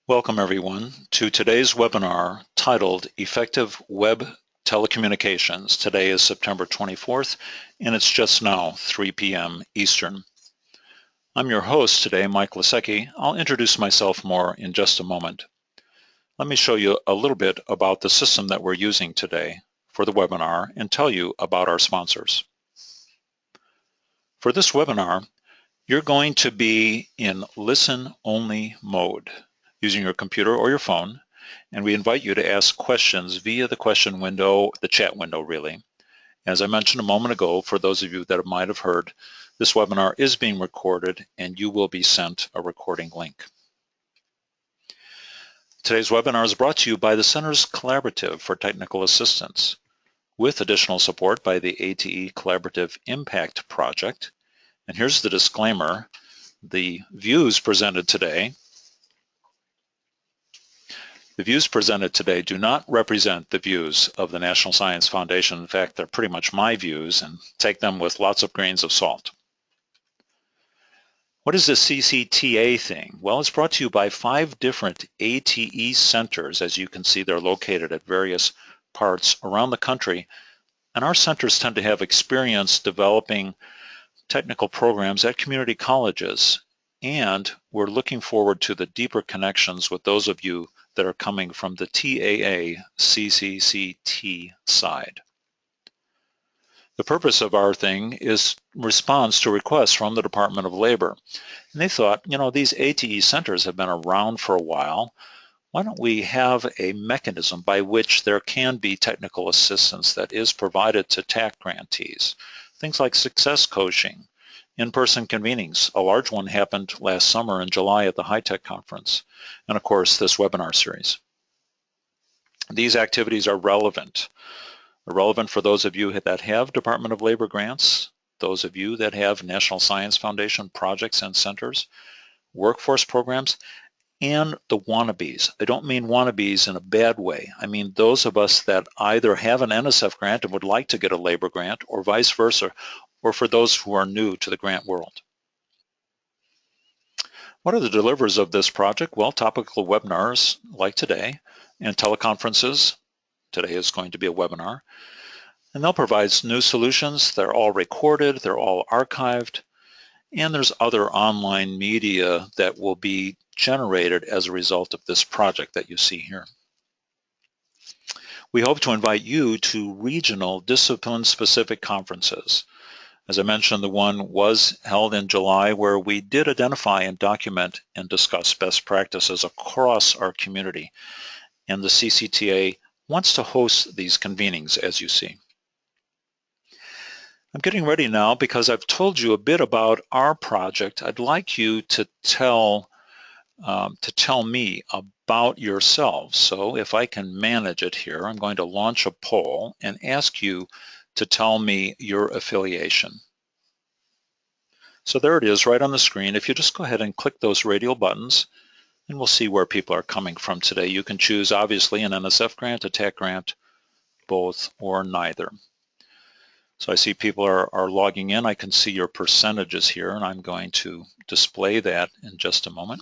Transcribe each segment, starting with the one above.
Welcome everyone to today's webinar titled Effective Web Telecommunications. Today is September 24th and it's just now 3 p.m. Eastern. I'm your host today, Mike Lasecki. I'll introduce myself more in just a moment. Let me show you a little bit about the system that we're using today for the webinar and tell you about our sponsors. For this webinar, you're going to be in listen-only mode using your computer or your phone, and we invite you to ask questions via the question window, the chat window really. As I mentioned a moment ago, for those of you that might have heard, this webinar is being recorded and you will be sent a recording link. Today's webinar is brought to you by the Center's Collaborative for Technical Assistance, with additional support by the ATE Collaborative Impact Project. And here's the disclaimer: the views presented today do not represent the views of the National Science Foundation. In fact, they're pretty much my views, and take them with lots of grains of salt. What is the CCTA thing? Well, it's brought to you by 5 different ATE centers. As you can see, they're located at various parts around the country, and our centers tend to have experience developing technical programs at community colleges, and we're looking forward to the deeper connections with those of you that are coming from the TAA CCCT side. The purpose of our thing is response to requests from the Department of Labor. And they thought, you know, these ATE centers have been around for a while. Why don't we have a mechanism by which there can be technical assistance that is provided to TAC grantees? Things like success coaching, in-person convenings. A large one happened last summer in July at the High Tech Conference. And of course, this webinar series. These activities are relevant. They're relevant for those of you that have Department of Labor grants, those of you that have National Science Foundation projects and centers, workforce programs, and the wannabes. I don't mean wannabes in a bad way. I mean those of us that either have an NSF grant and would like to get a labor grant, or vice versa, or for those who are new to the grant world. What are the delivers of this project? Well, topical webinars like today and teleconferences. Today is going to be a webinar. And they'll provide new solutions. They're all recorded, they're all archived, and there's other online media that will be generated as a result of this project that you see here. We hope to invite you to regional discipline-specific conferences. As I mentioned, the one was held in July, where we did identify and document and discuss best practices across our community. And the CCTA wants to host these convenings, as you see. I'm getting ready now because I've told you a bit about our project. I'd like you to tell me about yourselves. So if I can manage it here, I'm going to launch a poll and ask you to tell me your affiliation. So there it is right on the screen. If you just go ahead and click those radial buttons, and we'll see where people are coming from today. You can choose obviously an NSF grant, a TAC grant, both or neither. So I see people are logging in. I can see your percentages here, and I'm going to display that in just a moment.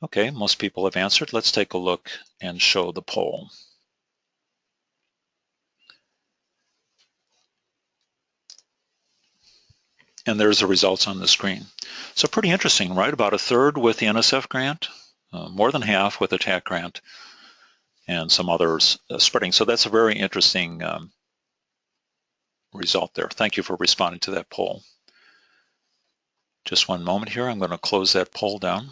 Okay, most people have answered. Let's take a look and show the poll. And there's the results on the screen. So pretty interesting, right? About a third with the NSF grant, more than half with the TAC grant, and some others spreading. So that's a very interesting result there. Thank you for responding to that poll. Just one moment here. I'm going to close that poll down.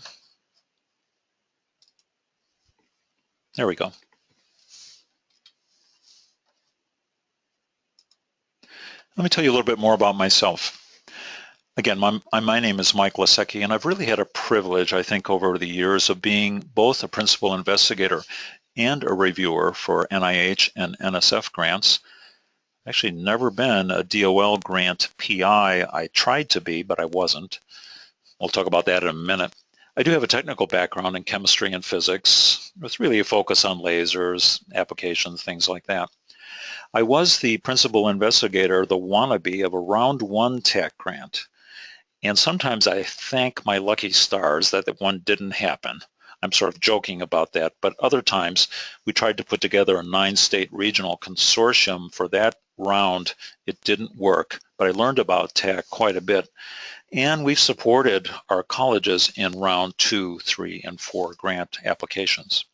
There we go. Let me tell you a little bit more about myself. Again, my name is Mike Lasecki, and I've really had a privilege, I think, over the years of being both a principal investigator and a reviewer for NIH and NSF grants. I've actually never been a DOL grant PI. I tried to be, but I wasn't. We'll talk about that in a minute. I do have a technical background in chemistry and physics, with really a focus on lasers, applications, things like that. I was the principal investigator, the wannabe, of a round 1 TAC grant. And sometimes I thank my lucky stars that one didn't happen. I'm sort of joking about that, but other times we tried to put together a 9-state regional consortium for that round. It didn't work, but I learned about TAC quite a bit. And we've supported our colleges in round 2, 3, and 4 grant applications.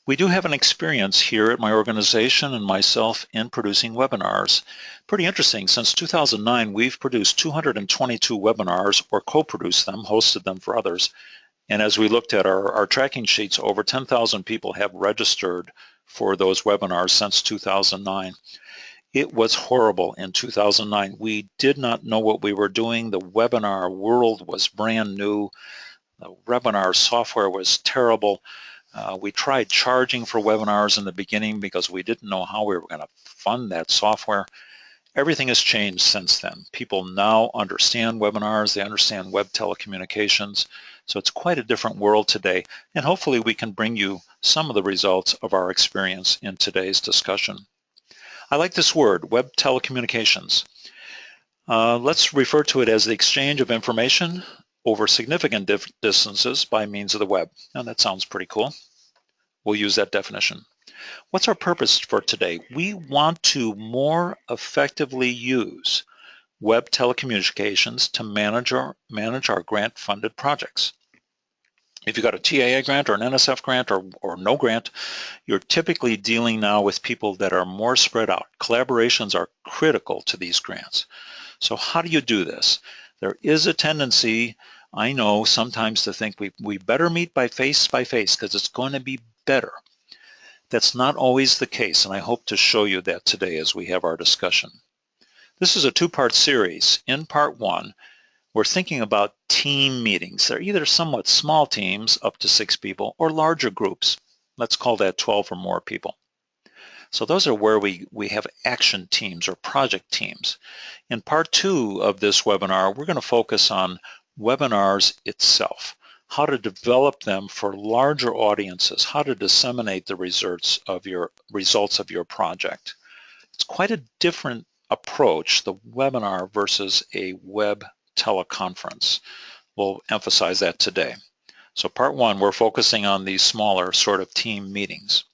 We do have an experience here at my organization and myself in producing webinars. Pretty interesting, since 2009, we've produced 222 webinars or co-produced them, hosted them for others. And as we looked at our tracking sheets, over 10,000 people have registered for those webinars since 2009. It was horrible in 2009. We did not know what we were doing. The webinar world was brand new. The webinar software was terrible. We tried charging for webinars in the beginning because we didn't know how we were going to fund that software. Everything has changed since then. People now understand webinars, they understand web telecommunications, so it's quite a different world today, and hopefully we can bring you some of the results of our experience in today's discussion. I like this word, web telecommunications. Let's refer to it as the exchange of information over significant distances by means of the web. And that sounds pretty cool. We'll use that definition. What's our purpose for today? We want to more effectively use web telecommunications to manage our grant-funded projects. If you got a TAA grant or an NSF grant or no grant, you're typically dealing now with people that are more spread out. Collaborations are critical to these grants. So how do you do this? There is a tendency, I know, sometimes to think we better meet by face because it's going to be better. That's not always the case, and I hope to show you that today as we have our discussion. This is a two-part series. In part 1, we're thinking about team meetings. They're either somewhat small teams, up to 6 people, or larger groups. Let's call that 12 or more people. So those are where we have action teams or project teams. In part 2 of this webinar, we're going to focus on webinars itself, how to develop them for larger audiences, how to disseminate the results of your project. It's quite a different approach, the webinar versus a web teleconference. We'll emphasize that today. So part 1, we're focusing on these smaller sort of team meetings.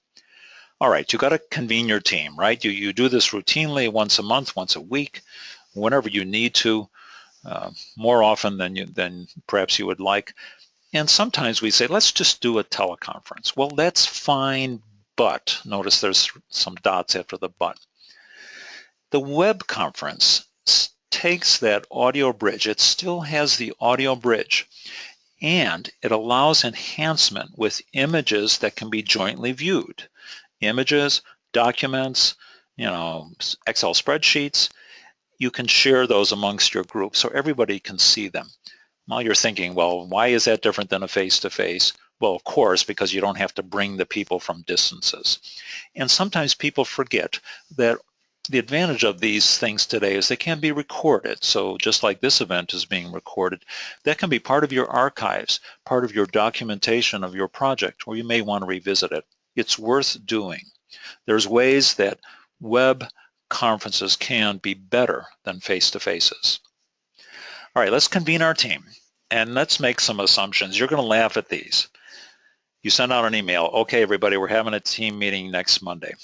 All right, you got to convene your team, right? You do this routinely, once a month, once a week, whenever you need to, more often than perhaps you would like. And sometimes we say, let's just do a teleconference. Well, that's fine, but notice there's some dots after the but. The web conference takes that audio bridge. It still has the audio bridge, and it allows enhancement with images that can be jointly viewed. Images, documents, Excel spreadsheets. You can share those amongst your group so everybody can see them. Now you're thinking, well, why is that different than a face-to-face? Well, of course, because you don't have to bring the people from distances. And sometimes people forget that the advantage of these things today is they can be recorded. So just like this event is being recorded, that can be part of your archives, part of your documentation of your project, or you may want to revisit it. It's worth doing. There's ways that web conferences can be better than face-to-faces. All right, let's convene our team and let's make some assumptions. You're going to laugh at these. You send out an email, okay, everybody, we're having a team meeting next Monday.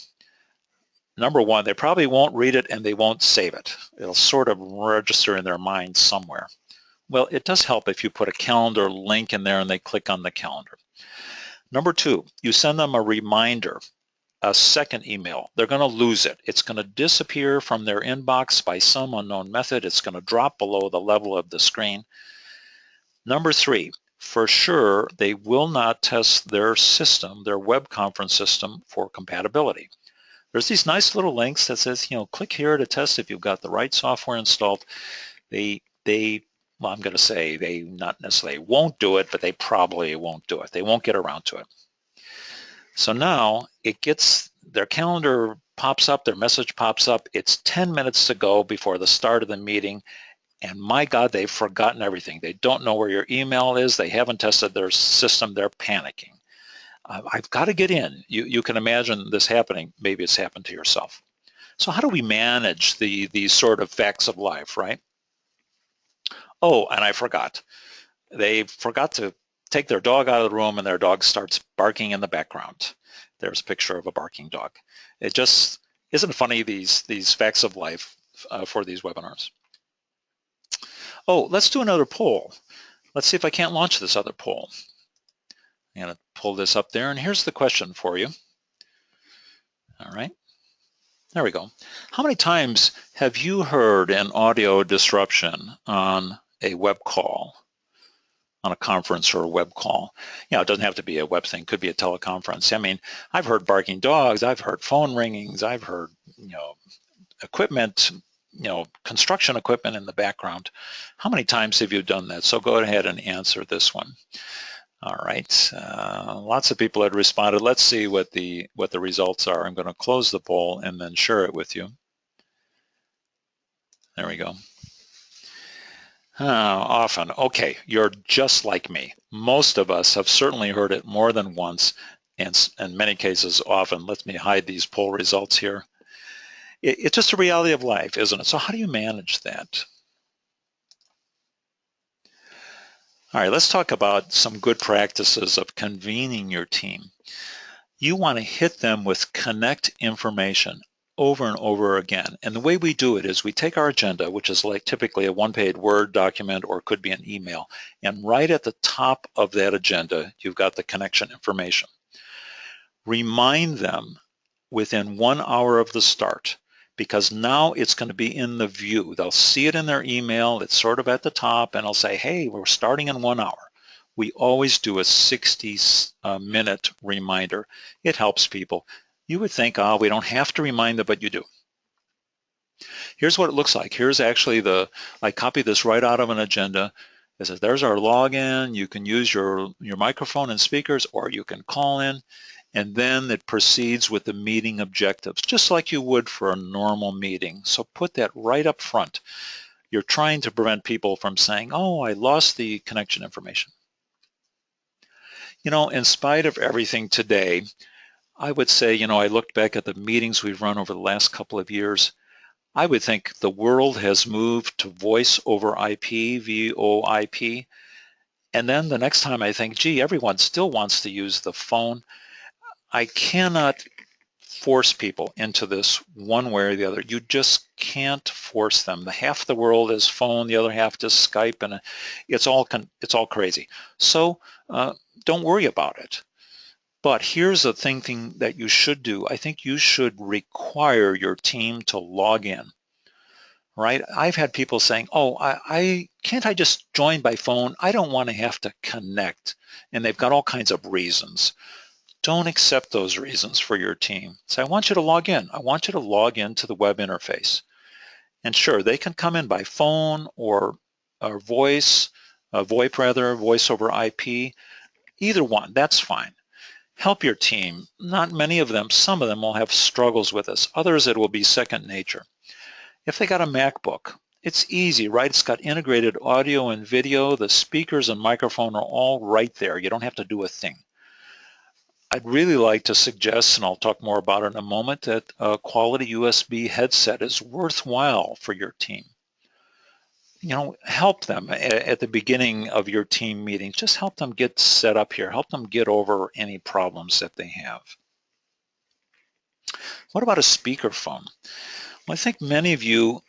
Number 1, they probably won't read it and they won't save it. It'll sort of register in their mind somewhere. Well, it does help if you put a calendar link in there and they click on the calendar. Number 2, you send them a reminder, a second email. They're going to lose it. It's going to disappear from their inbox by some unknown method. It's going to drop below the level of the screen. Number 3, for sure, they will not test their system, their web conference system, for compatibility. There's these nice little links that says, click here to test if you've got the right software installed. Well, I'm going to say they not necessarily won't do it, but they probably won't do it. They won't get around to it. So now their calendar pops up, their message pops up. It's 10 minutes to go before the start of the meeting. And my God, they've forgotten everything. They don't know where your email is. They haven't tested their system. They're panicking. I've got to get in. You can imagine this happening. Maybe it's happened to yourself. So how do we manage these sort of facts of life, right? Oh, and I forgot. They forgot to take their dog out of the room and their dog starts barking in the background. There's a picture of a barking dog. It just isn't funny, these facts of life for these webinars. Oh, let's do another poll. Let's see if I can't launch this other poll. I'm going to pull this up there, and here's the question for you. All right, there we go. How many times have you heard an audio disruption on a web call, on a conference or a web call? You know, it doesn't have to be a web thing, it could be a teleconference. I mean, I've heard barking dogs, I've heard phone ringings, I've heard, equipment, construction equipment in the background. How many times have you done that? So go ahead and answer this one. All right, lots of people had responded. Let's see what the results are. I'm going to close the poll and then share it with you. There we go. Often, okay, you're just like me. Most of us have certainly heard it more than once, and in many cases often. Let me hide these poll results here. It's just a reality of life, isn't it? So how do you manage that? All right, let's talk about some good practices of convening your team. You want to hit them with connect information over and over again. And the way we do it is we take our agenda, which is like typically a one-page Word document or could be an email, and right at the top of that agenda, you've got the connection information. Remind them within 1 hour of the start, because now it's going to be in the view. They'll see it in their email. It's sort of at the top, and it'll say, hey, we're starting in 1 hour. We always do a 60-minute reminder. It helps people. You would think, oh, we don't have to remind them, but you do. Here's what it looks like. Here's actually I copied this right out of an agenda. It says, there's our login. You can use your microphone and speakers, or you can call in. And then it proceeds with the meeting objectives, just like you would for a normal meeting. So put that right up front. You're trying to prevent people from saying, oh, I lost the connection information. In spite of everything today, I would say, I looked back at the meetings we've run over the last couple of years. I would think the world has moved to voice over IP, VoIP. And then the next time I think, gee, everyone still wants to use the phone. I cannot force people into this one way or the other. You just can't force them. Half the world is phone, the other half is Skype, and it's all crazy. So don't worry about it. But here's the thing that you should do. I think you should require your team to log in. Right? I've had people saying, oh, I can't I just join by phone? I don't want to have to connect. And they've got all kinds of reasons. Don't accept those reasons for your team. Say, I want you to log in. I want you to log into the web interface. And sure, they can come in by phone or voice, VoIP rather, voice over IP. Either one, that's fine. Help your team. Not many of them, some of them will have struggles with this. Others, it will be second nature. If they got a MacBook, it's easy, right? It's got integrated audio and video. The speakers and microphone are all right there. You don't have to do a thing. I'd really like to suggest, and I'll talk more about it in a moment, that a quality USB headset is worthwhile for your team. Help them at the beginning of your team meetings. Just help them get set up here. Help them get over any problems that they have. What about a speakerphone? Well, I think many of you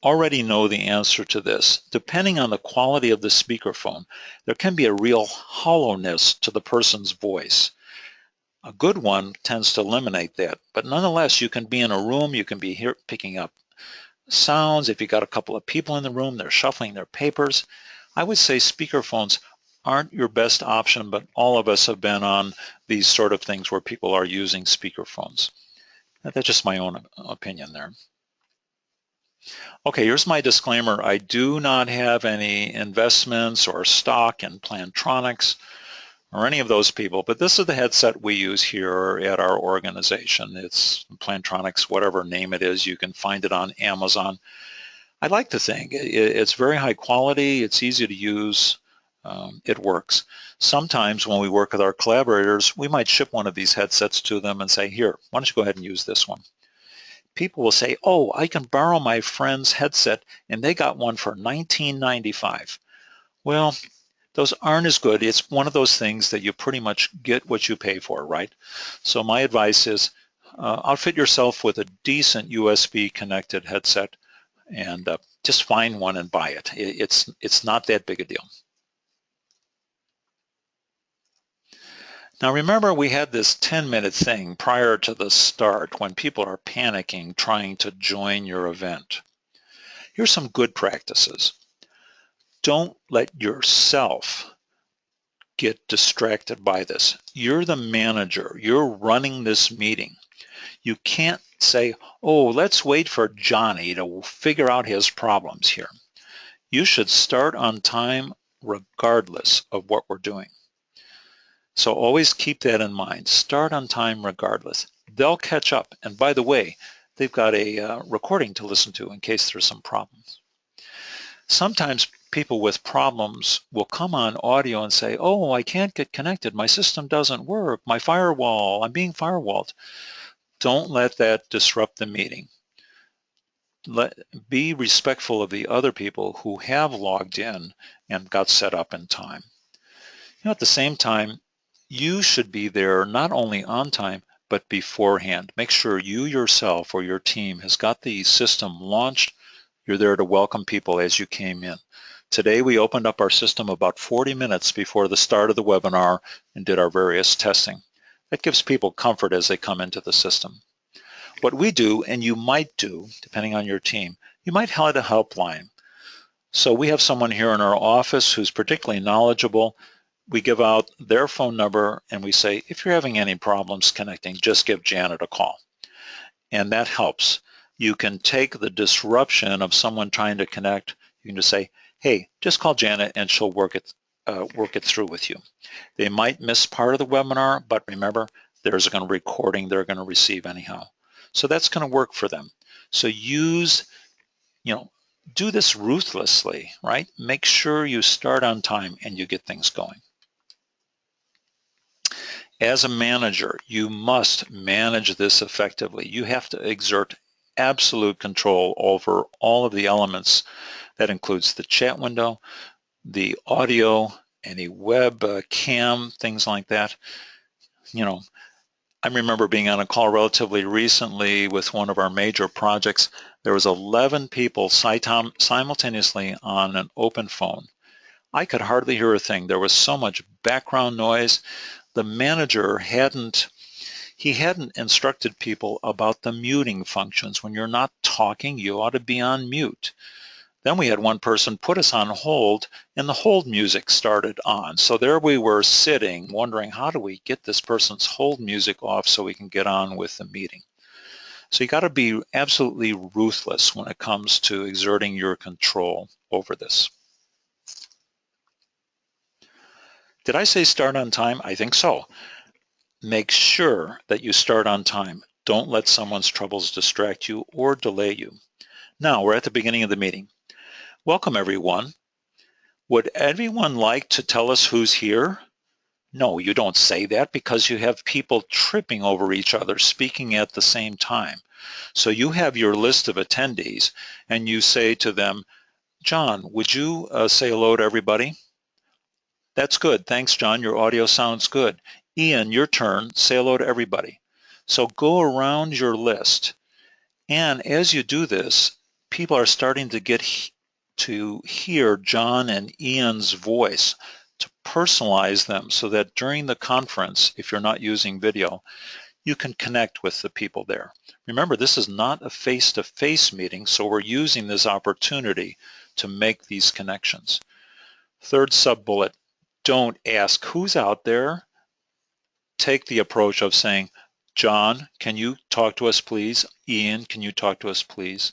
already know the answer to this. Depending on the quality of the speakerphone, there can be a real hollowness to the person's voice. A good one tends to eliminate that, but nonetheless, you can be in a room, you can be here picking up sounds. If you got a couple of people in the room, they're shuffling their papers. I would say speakerphones aren't your best option, but all of us have been on these sort of things where people are using speakerphones. That's just my own opinion there. Okay, here's my disclaimer. I do not have any investments or stock in Plantronics or any of those people, but this is the headset we use here at our organization. It's Plantronics, whatever name it is. You can find it on Amazon. I like the thing. It's very high quality. It's easy to use. It works. Sometimes when we work with our collaborators, we might ship one of these headsets to them and say, here, why don't you go ahead and use this one? People will say, oh, I can borrow my friend's headset, and they got one for $19.95. Well, those aren't as good. It's one of those things that you pretty much get what you pay for, right? So my advice is outfit yourself with a decent USB connected headset and just find one and buy it. It's not that big a deal. Now remember, we had this 10-minute thing prior to the start when people are panicking trying to join your event. Here's some good practices. Don't let yourself get distracted by this. You're the manager. You're running this meeting. You can't say, oh, let's wait for Johnny to figure out his problems here. You should start on time regardless of what we're doing. So always keep that in mind. Start on time regardless. They'll catch up. And by the way, they've got a recording to listen to in case there's some problems. Sometimes people with problems will come on audio and say, oh, I can't get connected. My system doesn't work. My firewall, I'm being firewalled. Don't let that disrupt the meeting. Be respectful of the other people who have logged in and got set up in time. At the same time, you should be there not only on time, but beforehand. Make sure you yourself or your team has got the system launched. You're there to welcome people as you came in. Today, we opened up our system about 40 minutes before the start of the webinar and did our various testing. That gives people comfort as they come into the system. What we do, and you might do, depending on your team, you might have a helpline. So we have someone here in our office who's particularly knowledgeable. We give out their phone number and we say, if you're having any problems connecting, just give Janet a call. And that helps. You can take the disruption of someone trying to connect. You can just say, hey, just call Janet and she'll work it through with you. They might miss part of the webinar, but remember, there's a recording they're going to receive anyhow. So that's going to work for them. So do this ruthlessly, right? Make sure you start on time and you get things going. As a manager, you must manage this effectively. You have to exert absolute control over all of the elements. That includes the chat window, the audio, any web cam, things like that. I remember being on a call relatively recently with one of our major projects. There was 11 people simultaneously on an open phone. I could hardly hear a thing. There was so much background noise. The manager hadn't instructed people about the muting functions. When you're not talking, you ought to be on mute. Then we had one person put us on hold and the hold music started on. So there we were sitting wondering, how do we get this person's hold music off so we can get on with the meeting? So you got to be absolutely ruthless when it comes to exerting your control over this. Did I say start on time? I think so. Make sure that you start on time. Don't let someone's troubles distract you or delay you. Now we're at the beginning of the meeting. Welcome everyone. Would everyone like to tell us who's here? No, you don't say that because you have people tripping over each other speaking at the same time. So you have your list of attendees and you say to them, John, would you say hello to everybody? That's good. Thanks, John. Your audio sounds good. Ian, your turn. Say hello to everybody. So go around your list. And as you do this, people are starting to get to hear John and Ian's voice, to personalize them so that during the conference, if you're not using video, you can connect with the people there. Remember, this is not a face-to-face meeting, so we're using this opportunity to make these connections. Third sub-bullet, don't ask who's out there. Take the approach of saying, John, can you talk to us, please? Ian, can you talk to us, please?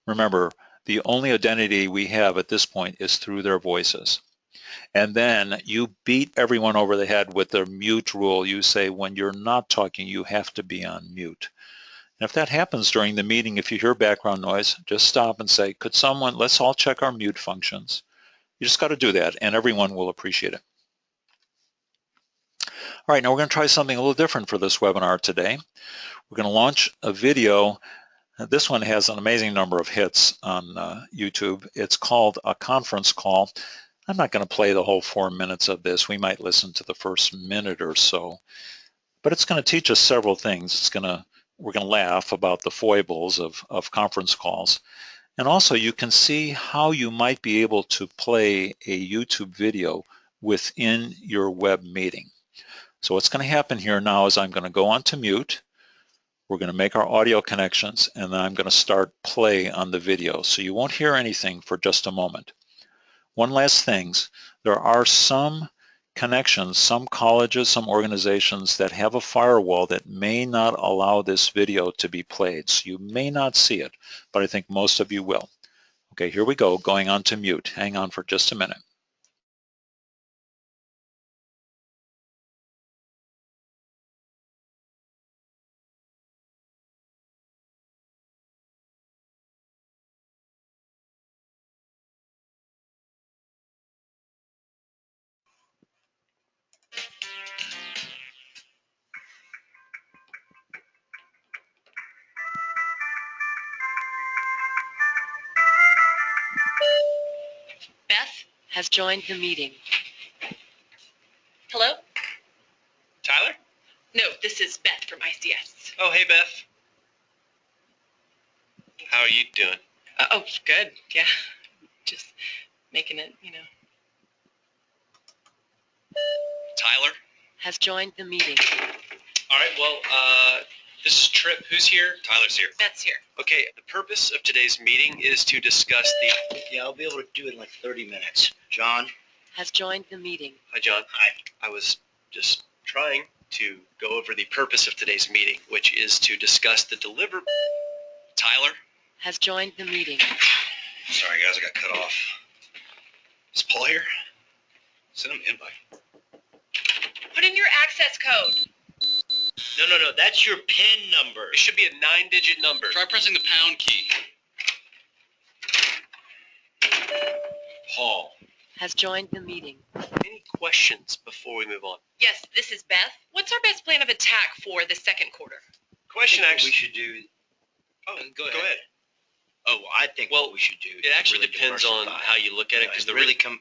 Remember, the only identity we have at this point is through their voices. And then you beat everyone over the head with the mute rule. You say, when you're not talking, you have to be on mute. And if that happens during the meeting, if you hear background noise, just stop and say, could someone, let's all check our mute functions. You just got to do that, and everyone will appreciate it. All right, now we're going to try something a little different for this webinar today. We're going to launch a video. This one has an amazing number of hits on YouTube. It's called a conference call. I'm not going to play the whole 4 minutes of this. We might listen to the first minute or so, but it's going to teach us several things. We're going to laugh about the foibles of conference calls. And also you can see how you might be able to play a YouTube video within your web meeting. So what's going to happen here now is I'm going to go on to mute. We're going to make our audio connections, and then I'm going to start play on the video. So you won't hear anything for just a moment. One last thing, there are some connections, some colleges, some organizations that have a firewall that may not allow this video to be played. So you may not see it, but I think most of you will. Okay, here we go, going on to mute. Hang on for just a minute. Beth has joined the meeting. Hello? Tyler? No, this is Beth from ICS. Oh, hey, Beth. How are you doing? Oh, good. Yeah. Just making it, Tyler? Has joined the meeting. All right, well, this is Trip. Who's here? Tyler's here. Beth's here. Okay, the purpose of today's meeting is to discuss the... Yeah, I'll be able to do it in like 30 minutes. John? Has joined the meeting. Hi, John. Hi. I was just trying to go over the purpose of today's meeting, which is to discuss the deliver... Tyler? Has joined the meeting. Sorry, guys, I got cut off. Is Paul here? Send him an invite. Put in your access code. No, that's your PIN number. It should be a 9-digit number. Try pressing the pound key. Paul. Has joined the meeting. Any questions before we move on? Yes, this is Beth. What's our best plan of attack for the second quarter? Question We actually... should do. Oh, go ahead. Oh, I think Well, what we should do. It actually really depends on diversify. how you look at it, because the really come.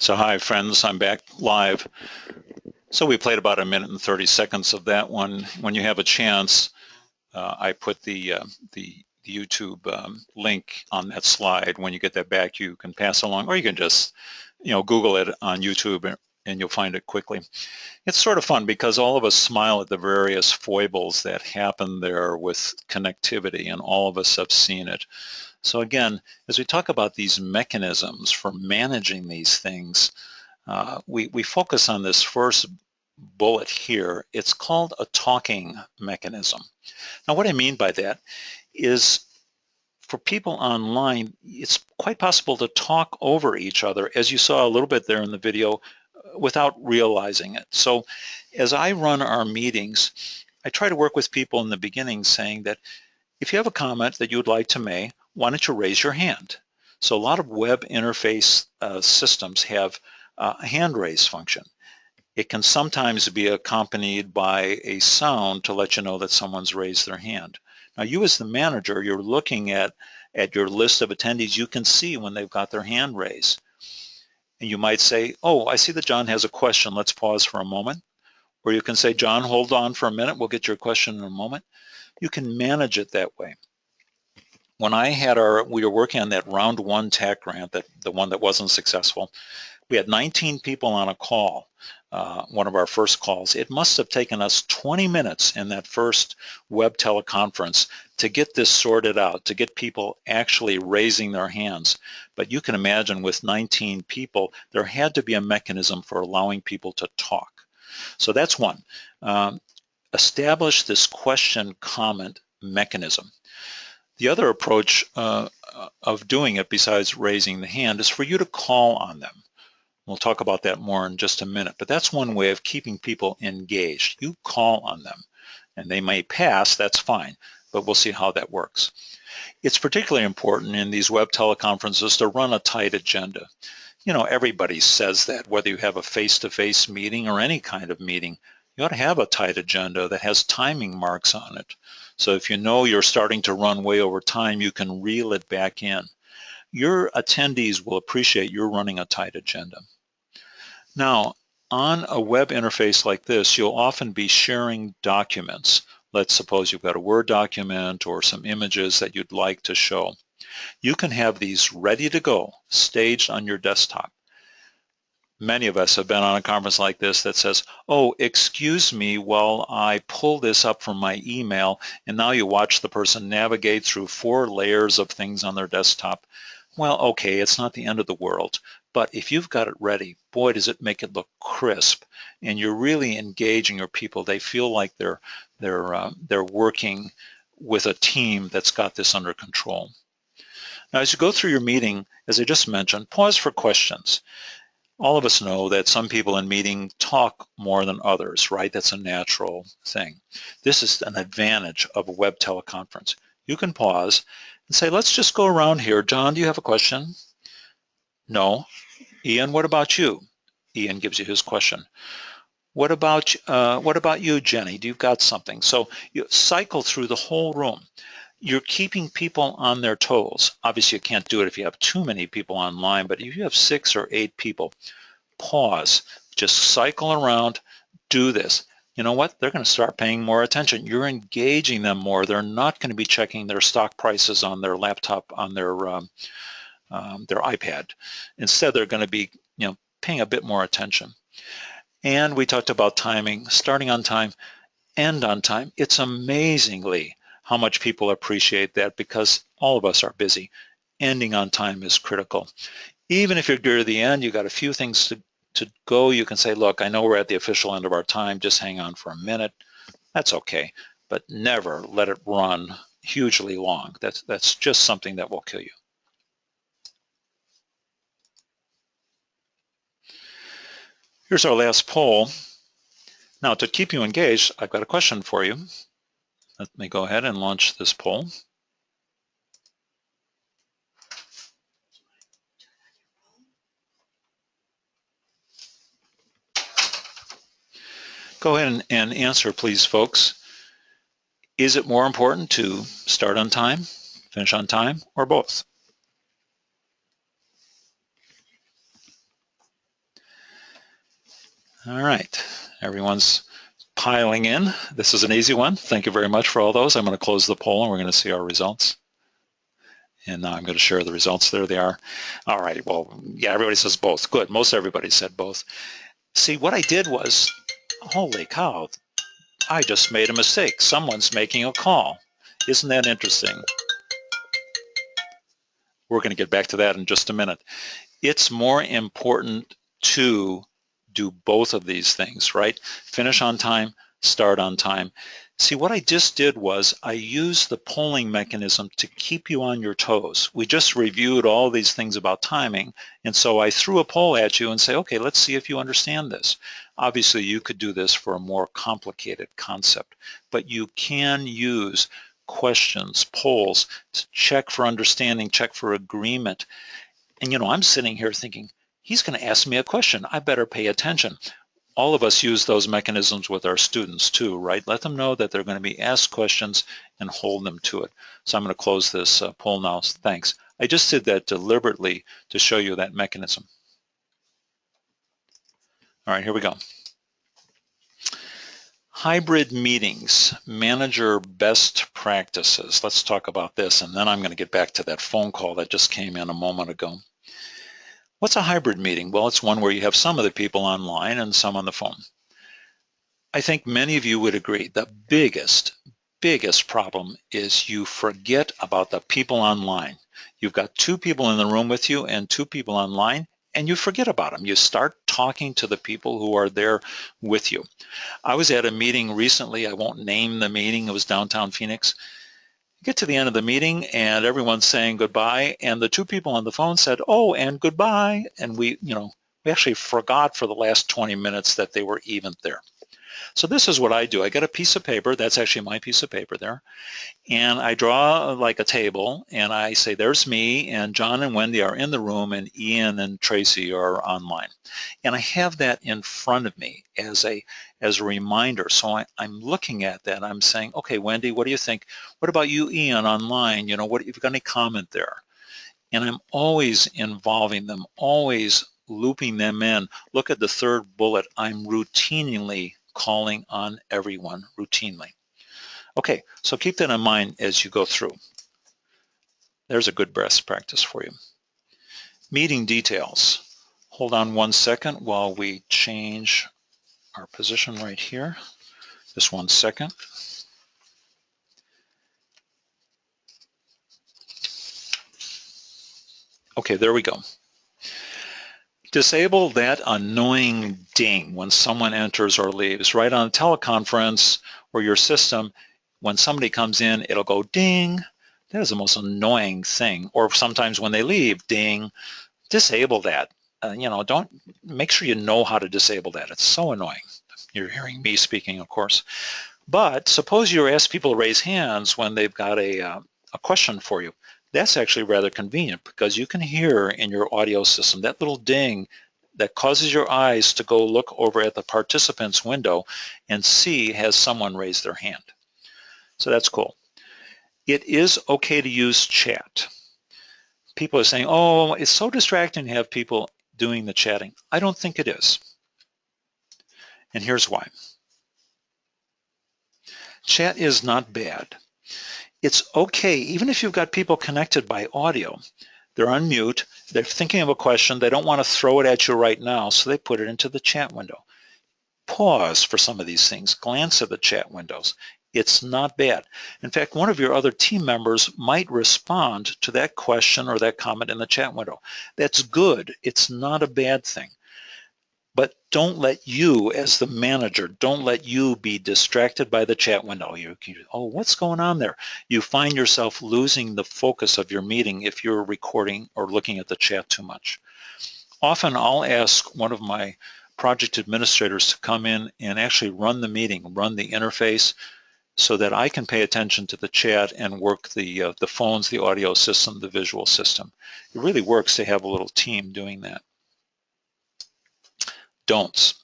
So hi friends, I'm back live. So we played about 1 minute and 30 seconds of that one. When you have a chance, I put the YouTube link on that slide. When you get that back, you can pass along, or you can just, Google it on YouTube and you'll find it quickly. It's sort of fun because all of us smile at the various foibles that happen there with connectivity, and all of us have seen it. So again, as we talk about these mechanisms for managing these things, we focus on this first bullet here. It's called a talking mechanism. Now what I mean by that is, for people online, it's quite possible to talk over each other, as you saw a little bit there in the video, without realizing it. So as I run our meetings, I try to work with people in the beginning saying that if you have a comment that you would like to make, why don't you raise your hand? So a lot of web interface systems have a hand raise function. It can sometimes be accompanied by a sound to let you know that someone's raised their hand. Now you as the manager, you're looking at your list of attendees, you can see when they've got their hand raised. And you might say, oh, I see that John has a question, let's pause for a moment. Or you can say, John, hold on for a minute, we'll get your question in a moment. You can manage it that way. When we were working on that round 1 TAC grant, the one that wasn't successful, we had 19 people on a call, one of our first calls. It must have taken us 20 minutes in that first web teleconference to get this sorted out, to get people actually raising their hands. But you can imagine with 19 people, there had to be a mechanism for allowing people to talk. So that's one. Establish this question comment mechanism. The other approach of doing it, besides raising the hand, is for you to call on them. We'll talk about that more in just a minute, but that's one way of keeping people engaged. You call on them, and they may pass, that's fine, but we'll see how that works. It's particularly important in these web teleconferences to run a tight agenda. You know, everybody says that, whether you have a face-to-face meeting or any kind of meeting, you ought to have a tight agenda that has timing marks on it. So if you know you're starting to run way over time, you can reel it back in. Your attendees will appreciate you're running a tight agenda. Now, on a web interface like this, you'll often be sharing documents. Let's suppose you've got a Word document or some images that you'd like to show. You can have these ready to go, staged on your desktop. Many of us have been on a conference like this that says, oh, excuse me while I pull this up from my email, and now you watch the person navigate through 4 layers of things on their desktop. Well, okay, it's not the end of the world, but if you've got it ready, boy, does it make it look crisp, and you're really engaging your people. They feel like they're working with a team that's got this under control. Now, as you go through your meeting, as I just mentioned, pause for questions. All of us know that some people in meeting talk more than others, right? That's a natural thing. This is an advantage of a web teleconference. You can pause and say, let's just go around here. John, do you have a question? No. Ian, what about you? Ian gives you his question. What about you, Jenny? Do you got something? So you cycle through the whole room. You're keeping people on their toes. Obviously, you can't do it if you have too many people online, but if you have 6 or 8 people, pause, just cycle around, do this. You know what? They're going to start paying more attention. You're engaging them more. They're not going to be checking their stock prices on their laptop, on their iPad. Instead, they're going to be, paying a bit more attention. And we talked about timing, starting on time, end on time. It's amazingly how much people appreciate that, because all of us are busy. Ending on time is critical. Even if you're near the end, you got a few things to go, you can say, look, I know we're at the official end of our time, just hang on for a minute. That's okay, but never let it run hugely long. That's just something that will kill you. Here's our last poll. Now, to keep you engaged, I've got a question for you. Let me go ahead and launch this poll. Go ahead and answer, please, folks. Is it more important to start on time, finish on time, or both? All right, everyone's piling in. This is an easy one. Thank you very much for all those. I'm going to close the poll and we're going to see our results. And now I'm going to share the results. There they are. All right, well, yeah, everybody says both. Good, most everybody said both. See, what I did was, holy cow, I just made a mistake. Someone's making a call. Isn't that interesting? We're going to get back to that in just a minute. It's more important to do both of these things, right? Finish on time, start on time. See, what I just did was I used the polling mechanism to keep you on your toes. We just reviewed all these things about timing, and so I threw a poll at you and say, okay, let's see if you understand this. Obviously, you could do this for a more complicated concept, but you can use questions, polls, to check for understanding, check for agreement. And I'm sitting here thinking, he's going to ask me a question. I better pay attention. All of us use those mechanisms with our students too, right? Let them know that they're going to be asked questions and hold them to it. So I'm going to close this poll now. Thanks. I just did that deliberately to show you that mechanism. All right, here we go. Hybrid meetings, manager best practices. Let's talk about this, and then I'm going to get back to that phone call that just came in a moment ago. What's a hybrid meeting? Well, it's one where you have some of the people online and some on the phone. I think many of you would agree the biggest problem is you forget about the people online. You've got 2 people in the room with you and 2 people online, and you forget about them. You start talking to the people who are there with you. I was at a meeting recently. I won't name the meeting. It was downtown Phoenix. Get to the end of the meeting and everyone's saying goodbye, and the 2 people on the phone said, oh, and goodbye, and we actually forgot for the last 20 minutes that they were even there. So this is what I do. I get a piece of paper, that's actually my piece of paper there, and I draw like a table, and I say there's me, and John and Wendy are in the room, and Ian and Tracy are online. And I have that in front of me as a reminder. So I'm looking at that. I'm saying, okay, Wendy, what do you think? What about you, Ian, online? You know, what, if you've got any comment there? And I'm always involving them, always looping them in. Look at the third bullet. I'm routinely calling on everyone, routinely. Okay, so keep that in mind as you go through. There's a good best practice for you. Meeting details. Hold on 1 second while we change our position right here. Just 1 second. Okay, there we go. Disable that annoying ding when someone enters or leaves. Right on a teleconference or your system, when somebody comes in, it'll go ding. That is the most annoying thing. Or sometimes when they leave, ding. Disable that. You know, don't, make sure you know how to disable that. It's so annoying. You're hearing me speaking, of course. But suppose you ask people to raise hands when they've got a question for you. That's actually rather convenient because you can hear in your audio system that little ding that causes your eyes to go look over at the participant's window and see has someone raised their hand. So that's cool. It is okay to use chat. People are saying, oh, it's so distracting to have people doing the chatting. I don't think it is. And here's why. Chat is not bad. It's okay, even if you've got people connected by audio, they're on mute, they're thinking of a question, they don't want to throw it at you right now, so they put it into the chat window. Pause for some of these things, glance at the chat windows. It's not bad. In fact, one of your other team members might respond to that question or that comment in the chat window. That's good, it's not a bad thing. But don't let you, as the manager, don't let you be distracted by the chat window. Oh, what's going on there? You find yourself losing the focus of your meeting if you're recording or looking at the chat too much. Often I'll ask one of my project administrators to come in and actually run the meeting, run the interface, so that I can pay attention to the chat and work the phones, the audio system, the visual system. It really works to have a little team doing that. Don'ts.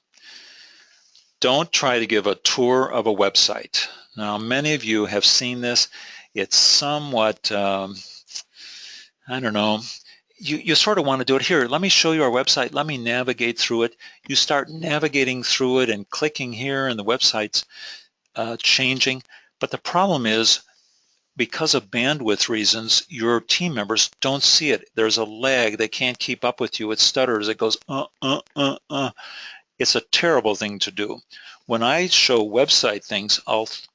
Don't try to give a tour of a website. Now, many of you have seen this. It's somewhat, I don't know, you sort of want to do it here. Let me show you our website. Let me navigate through it. You start navigating through it and clicking here and the website's changing. But the problem is, because of bandwidth reasons, your team members don't see it. There's a lag. They can't keep up with you. It stutters. It goes, It's a terrible thing to do. When I show website things,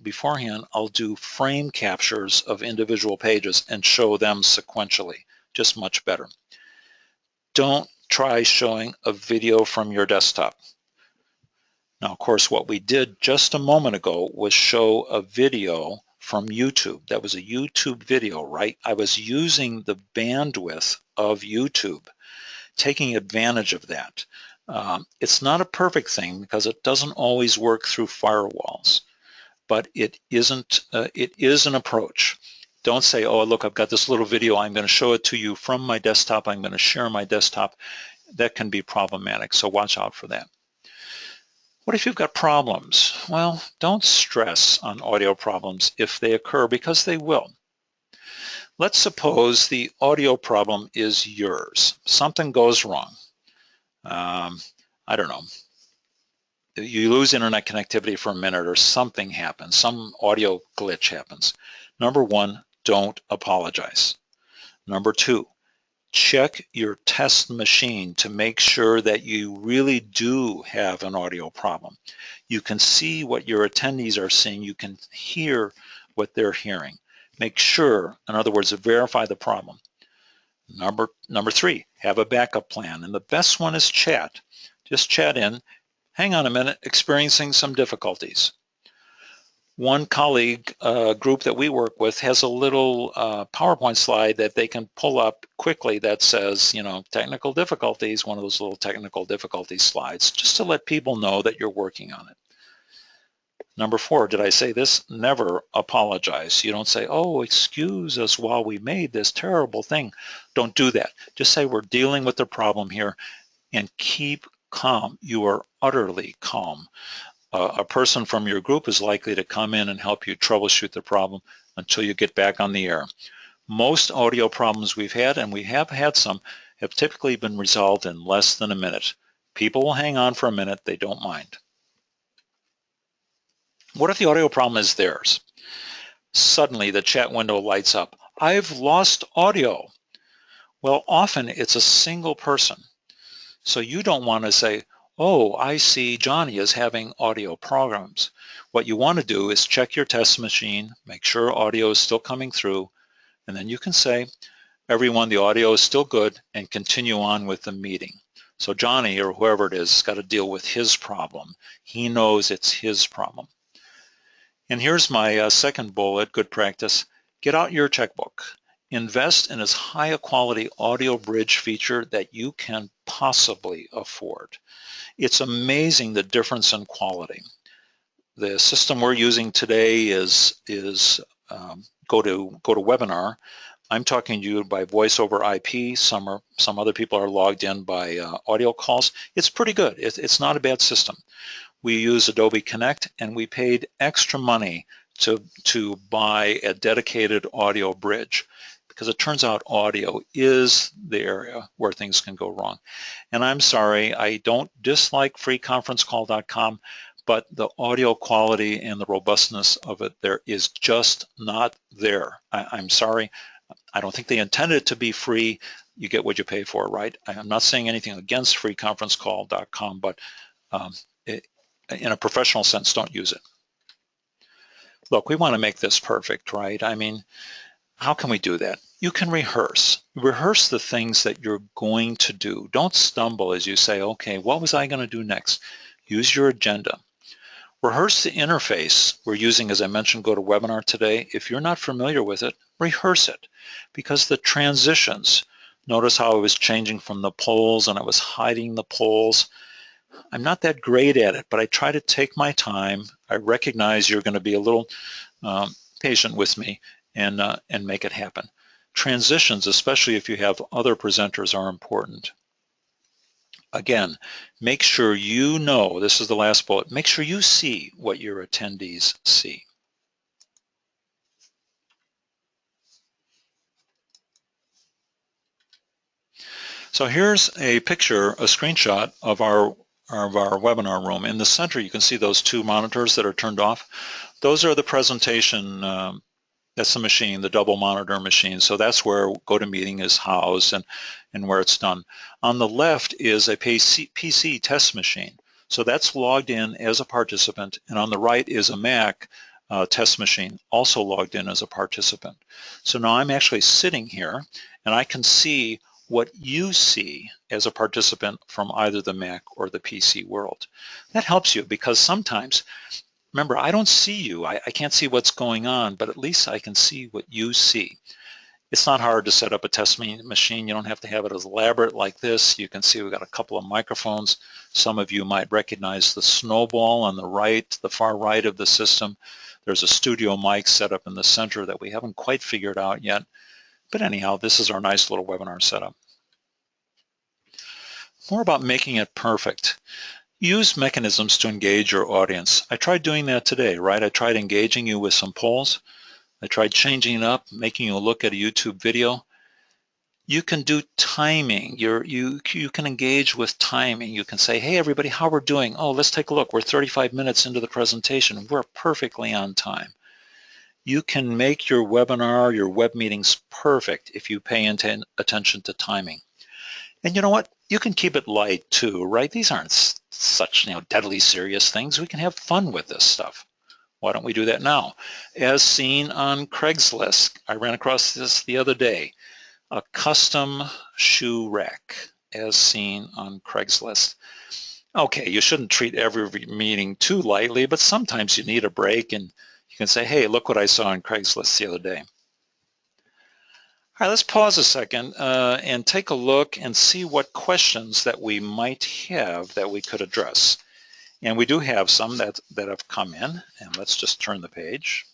beforehand, I'll do frame captures of individual pages and show them sequentially, just much better. Don't try showing a video from your desktop. Now, of course, what we did just a moment ago was show a video from YouTube. That was a YouTube video, right? I was using the bandwidth of YouTube, taking advantage of that. It's not a perfect thing because it doesn't always work through firewalls, but it isn't. It is an approach. Don't say, oh, look, I've got this little video. I'm going to show it to you from my desktop. I'm going to share my desktop. That can be problematic, so watch out for that. What if you've got problems? Well, don't stress on audio problems if they occur, because they will. Let's suppose the audio problem is yours. Something goes wrong. I don't know. You lose internet connectivity for a minute or something happens, some audio glitch happens. Number one, don't apologize. Number two, check your test machine to make sure that you really do have an audio problem. You can see what your attendees are seeing. You can hear what they're hearing. Make sure, in other words, verify the problem. Number three, have a backup plan. And the best one is chat. Just chat in. Hang on a minute, experiencing some difficulties. One colleague group that we work with has a little PowerPoint slide that they can pull up quickly that says, you know, technical difficulties, one of those little technical difficulties slides, just to let people know that you're working on it. Number 4, did I say this? Never apologize. You don't say, oh, excuse us while we made this terrible thing. Don't do that. Just say we're dealing with the problem here and keep calm. You are utterly calm. A person from your group is likely to come in and help you troubleshoot the problem until you get back on the air. Most audio problems we've had, and we have had some, have typically been resolved in less than a minute. People will hang on for a minute. They don't mind. What if the audio problem is theirs? Suddenly the chat window lights up. I've lost audio. Well, often it's a single person. So you don't want to say, oh, I see Johnny is having audio problems. What you want to do is check your test machine, make sure audio is still coming through, and then you can say, everyone, the audio is still good, and continue on with the meeting. So Johnny, or whoever it is, has got to deal with his problem. He knows it's his problem. And here's my second bullet, good practice. Get out your checkbook. Invest in as high a quality audio bridge feature that you can possibly afford. It's amazing the difference in quality. The system we're using today is GoToWebinar. I'm talking to you by voice over IP. Some other people are logged in by audio calls. It's pretty good. It's not a bad system. We use Adobe Connect, and we paid extra money to buy a dedicated audio bridge, because it turns out audio is the area where things can go wrong. And I'm sorry, I don't dislike freeconferencecall.com, but the audio quality and the robustness of it there is just not there. I'm sorry. I don't think they intended it to be free. You get what you pay for, right? I'm not saying anything against freeconferencecall.com, but in a professional sense, don't use it. Look, we want to make this perfect, right? I mean, how can we do that? You can rehearse. Rehearse the things that you're going to do. Don't stumble as you say, okay, what was I going to do next? Use your agenda. Rehearse the interface we're using, as I mentioned, GoToWebinar today. If you're not familiar with it, rehearse it, because the transitions, notice how I was changing from the polls and I was hiding the polls. I'm not that great at it, but I try to take my time. I recognize you're going to be a little patient with me and make it happen. Transitions, especially if you have other presenters, are important. Again, make sure you know, this is the last bullet, make sure you see what your attendees see. So here's a picture, a screenshot of our webinar room. In the center, you can see those two monitors that are turned off. Those are the presentation, that's the machine, the double monitor machine. So that's where GoToMeeting is housed and where it's done. On the left is a PC test machine. So that's logged in as a participant. And on the right is a Mac test machine, also logged in as a participant. So now I'm actually sitting here and I can see what you see as a participant from either the Mac or the PC world. That helps you, because sometimes, remember, I don't see you. I can't see what's going on, but at least I can see what you see. It's not hard to set up a test machine. You don't have to have it as elaborate like this. You can see we've got a couple of microphones. Some of you might recognize the snowball on the right, the far right of the system. There's a studio mic set up in the center that we haven't quite figured out yet. But anyhow, this is our nice little webinar setup. More about making it perfect. Use mechanisms to engage your audience. I tried doing that today, right? I tried engaging you with some polls. I tried changing it up, making you look at a YouTube video. You can do timing. You can engage with timing. You can say, hey, everybody, how we're doing? Oh, let's take a look. We're 35 minutes into the presentation. We're perfectly on time. You can make your webinar, your web meetings perfect if you pay attention to timing. And you know what? You can keep it light too, right? These aren't such deadly serious things. We can have fun with this stuff. Why don't we do that now? As seen on Craigslist, I ran across this the other day, a custom shoe rack, as seen on Craigslist. Okay, you shouldn't treat every meeting too lightly, but sometimes you need a break, and you can say, hey, look what I saw on Craigslist the other day. All right, let's pause a second and take a look and see what questions that we might have that we could address. And we do have some that have come in, and let's just turn the page.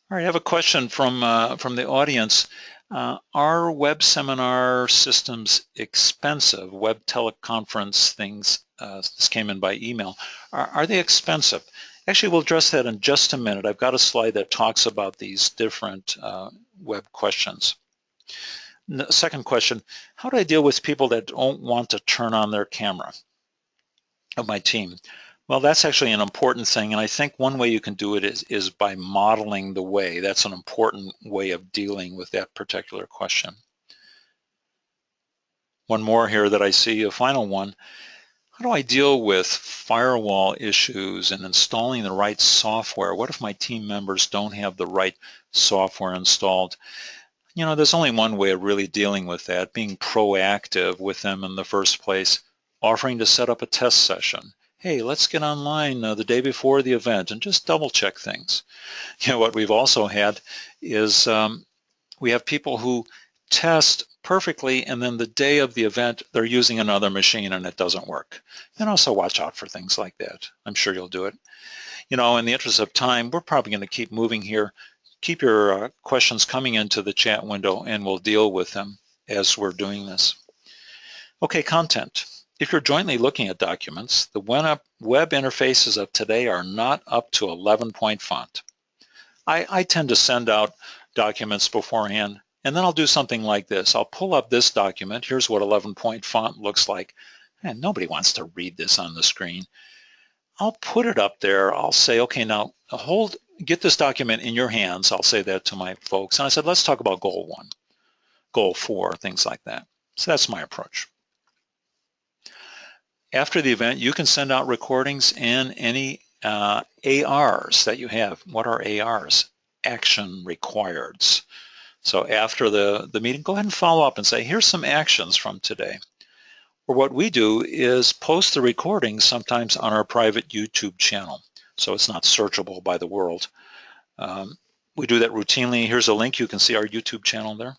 All right, I have a question from the audience. Are web seminar systems expensive? Web teleconference things, this came in by email. Are they expensive? Actually, we'll address that in just a minute. I've got a slide that talks about these different web questions. Second question, how do I deal with people that don't want to turn on their camera of my team? Well, that's actually an important thing, and I think one way you can do it is by modeling the way. That's an important way of dealing with that particular question. One more here that I see, a final one. How do I deal with firewall issues and installing the right software? What if my team members don't have the right software installed? You know, there's only one way of really dealing with that, being proactive with them in the first place, offering to set up a test session. Hey, let's get online the day before the event and just double check things. You know, what we've also had is we have people who test perfectly, and then the day of the event, they're using another machine and it doesn't work. And also watch out for things like that. I'm sure you'll do it. You know, in the interest of time, we're probably going to keep moving here. Keep your questions coming into the chat window and we'll deal with them as we're doing this. Okay, content. If you're jointly looking at documents, the web interfaces of today are not up to 11-point font. I tend to send out documents beforehand, and then I'll do something like this. I'll pull up this document. Here's what 11-point font looks like. And nobody wants to read this on the screen. I'll put it up there. I'll say, okay, now get this document in your hands. I'll say that to my folks. And I said, let's talk about goal 1, goal 4, things like that. So that's my approach. After the event, you can send out recordings and any ARs that you have. What are ARs? Action requireds. So after the meeting, go ahead and follow up and say, here's some actions from today. Or what we do is post the recordings sometimes on our private YouTube channel, so it's not searchable by the world. We do that routinely. Here's a link. You can see our YouTube channel there.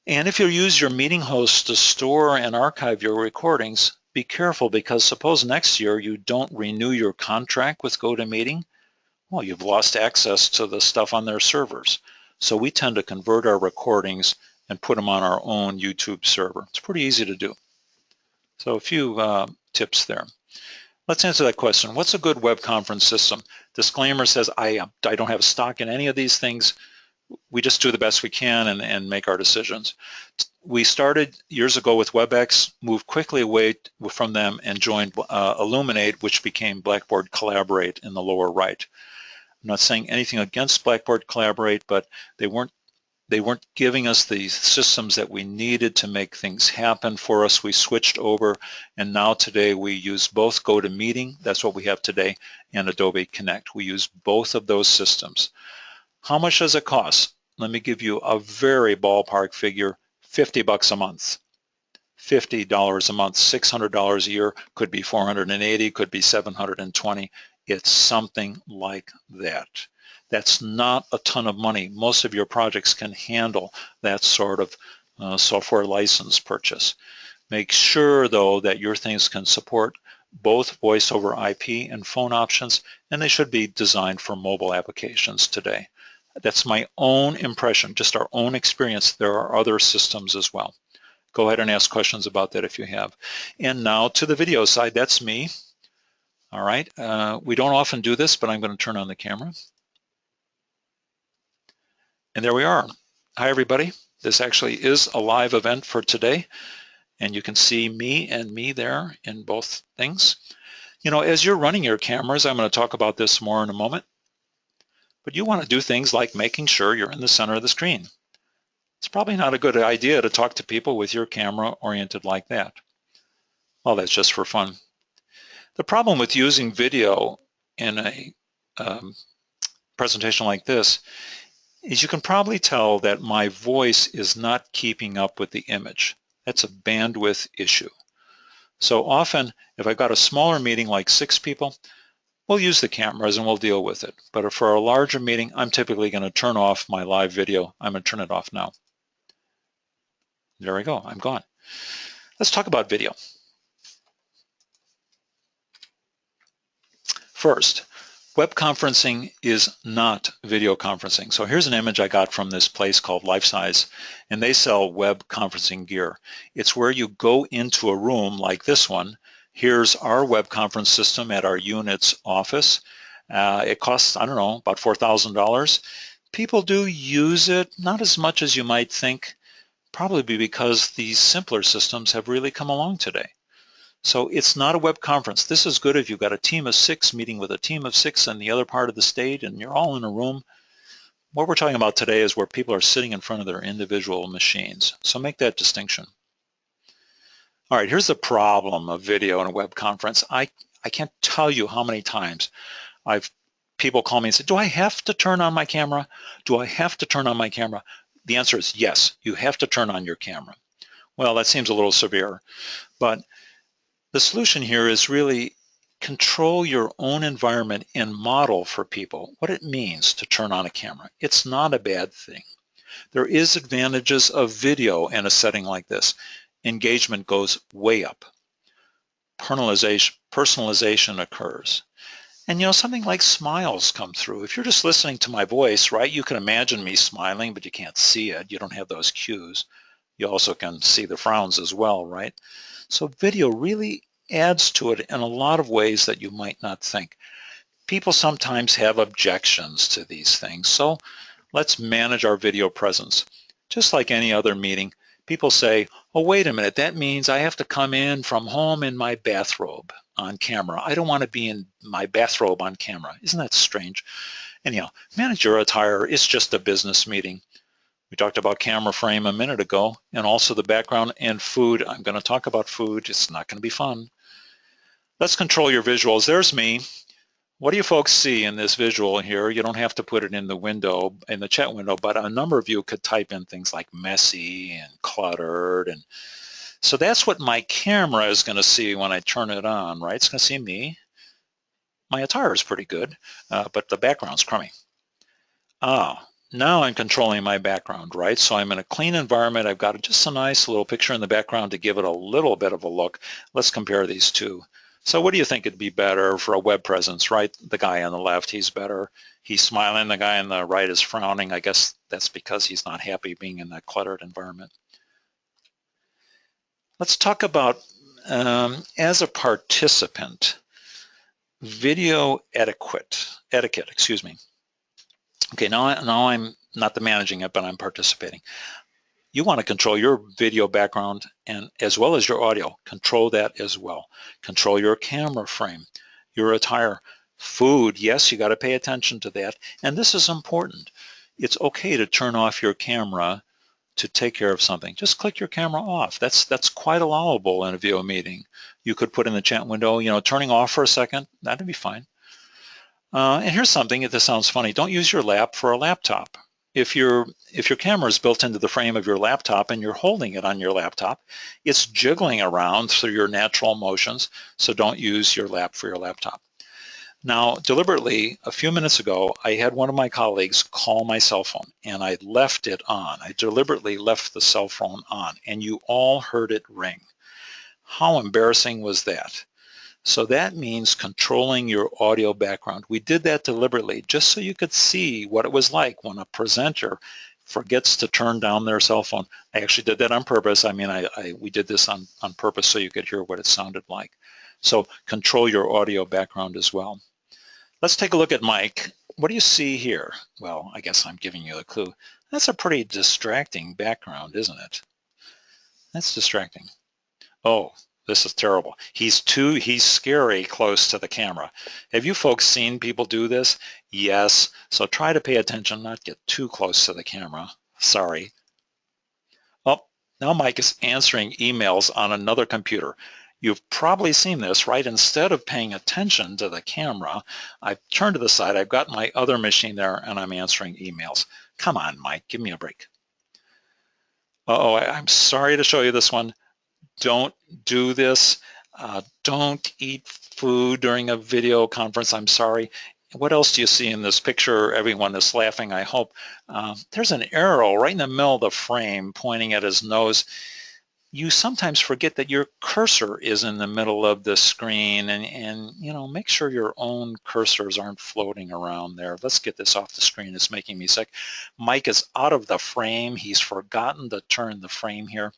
And if you use your meeting host to store and archive your recordings, be careful, because suppose next year you don't renew your contract with GoToMeeting, well, you've lost access to the stuff on their servers. So we tend to convert our recordings and put them on our own YouTube server. It's pretty easy to do. So a few tips there. Let's answer that question. What's a good web conference system? Disclaimer says I don't have stock in any of these things. We just do the best we can and make our decisions. We started years ago with WebEx, moved quickly away from them and joined Illuminate, which became Blackboard Collaborate in the lower right. I'm not saying anything against Blackboard Collaborate, but they weren't giving us the systems that we needed to make things happen for us. We switched over, and now today we use both GoToMeeting, that's what we have today, and Adobe Connect. We use both of those systems. How much does it cost? Let me give you a very ballpark figure, $50 a month. $50 a month, $600 a year, could be $480, could be $720. It's something like that. That's not a ton of money. Most of your projects can handle that sort of software license purchase. Make sure, though, that your things can support both voice over IP and phone options, and they should be designed for mobile applications today. That's my own impression, just our own experience. There are other systems as well. Go ahead and ask questions about that if you have. And now to the video side, that's me. All right, we don't often do this, but I'm going to turn on the camera. And there we are. Hi, everybody. This actually is a live event for today, and you can see me and me there in both things. You know, as you're running your cameras, I'm going to talk about this more in a moment, but you want to do things like making sure you're in the center of the screen. It's probably not a good idea to talk to people with your camera oriented like that. Well, that's just for fun. The problem with using video in a presentation like this is you can probably tell that my voice is not keeping up with the image. That's a bandwidth issue. So often, if I've got a smaller meeting like 6 people, we'll use the cameras and we'll deal with it. But for a larger meeting, I'm typically going to turn off my live video. I'm going to turn it off now. There we go, I'm gone. Let's talk about video. First, web conferencing is not video conferencing. So here's an image I got from this place called Life Size, and they sell web conferencing gear. It's where you go into a room like this one. Here's our web conference system at our unit's office. It costs, I don't know, about $4,000. People do use it, not as much as you might think, probably because these simpler systems have really come along today. So it's not a web conference. This is good if you've got a team of 6 meeting with a team of 6 in the other part of the state and you're all in a room. What we're talking about today is where people are sitting in front of their individual machines. So make that distinction. All right, here's the problem of video in a web conference. I can't tell you how many times people call me and say, do I have to turn on my camera? Do I have to turn on my camera? The answer is yes, you have to turn on your camera. Well, that seems a little severe, but the solution here is really control your own environment and model for people what it means to turn on a camera. It's not a bad thing. There is advantages of video in a setting like this. Engagement goes way up. Personalization occurs. And you know, something like smiles come through. If you're just listening to my voice, right, you can imagine me smiling, but you can't see it. You don't have those cues. You also can see the frowns as well, right? So video really adds to it in a lot of ways that you might not think. People sometimes have objections to these things, so let's manage our video presence. Just like any other meeting, people say, oh, wait a minute, that means I have to come in from home in my bathrobe on camera. I don't want to be in my bathrobe on camera. Isn't that strange? Anyhow, manage your attire. It's just a business meeting. We talked about camera frame a minute ago, and also the background and food. I'm going to talk about food. It's not going to be fun. Let's control your visuals. There's me. What do you folks see in this visual here? You don't have to put it in the window, in the chat window, but a number of you could type in things like messy and cluttered. And so that's what my camera is going to see when I turn it on, right? It's going to see me. My attire is pretty good, but the background's crummy. Now I'm controlling my background, right? So I'm in a clean environment. I've got just a nice little picture in the background to give it a little bit of a look. Let's compare these two. So what do you think would be better for a web presence, right? The guy on the left, he's better. He's smiling. The guy on the right is frowning. I guess that's because he's not happy being in that cluttered environment. Let's talk about, as a participant, video etiquette, excuse me. Okay, now I'm not the managing it, but I'm participating. You want to control your video background and as well as your audio. Control that as well. Control your camera frame, your attire, food. Yes, you got to pay attention to that. And this is important. It's okay to turn off your camera to take care of something. Just click your camera off. That's quite allowable in a video meeting. You could put in the chat window, you know, turning off for a second. That'd be fine. And here's something, if this sounds funny, don't use your lap for a laptop. If your camera is built into the frame of your laptop and you're holding it on your laptop, it's jiggling around through your natural motions, so don't use your lap for your laptop. Now, deliberately, a few minutes ago, I had one of my colleagues call my cell phone and I left it on. I deliberately left the cell phone on and you all heard it ring. How embarrassing was that? So that means controlling your audio background. We did that deliberately just so you could see what it was like when a presenter forgets to turn down their cell phone. I actually did that on purpose. I mean, we did this on purpose so you could hear what it sounded like. So control your audio background as well. Let's take a look at Mike. What do you see here? Well, I guess I'm giving you a clue. That's a pretty distracting background, isn't it? That's distracting. Oh, this is terrible. He's scary close to the camera. Have you folks seen people do this? Yes. So try to pay attention, not get too close to the camera. Sorry. Oh, now Mike is answering emails on another computer. You've probably seen this, right? Instead of paying attention to the camera, I've turned to the side. I've got my other machine there and I'm answering emails. Come on, Mike, give me a break. Uh-oh, I'm sorry to show you this one. Don't do this. Don't eat food during a video conference. I'm sorry. What else do you see in this picture? Everyone is laughing, I hope. There's an arrow right in the middle of the frame pointing at his nose. you sometimes forget that your cursor is in the middle of the screen, and you know, make sure your own cursors aren't floating around there. Let's get this off the screen. It's making me sick. Mike is out of the frame. He's forgotten to turn the frame here.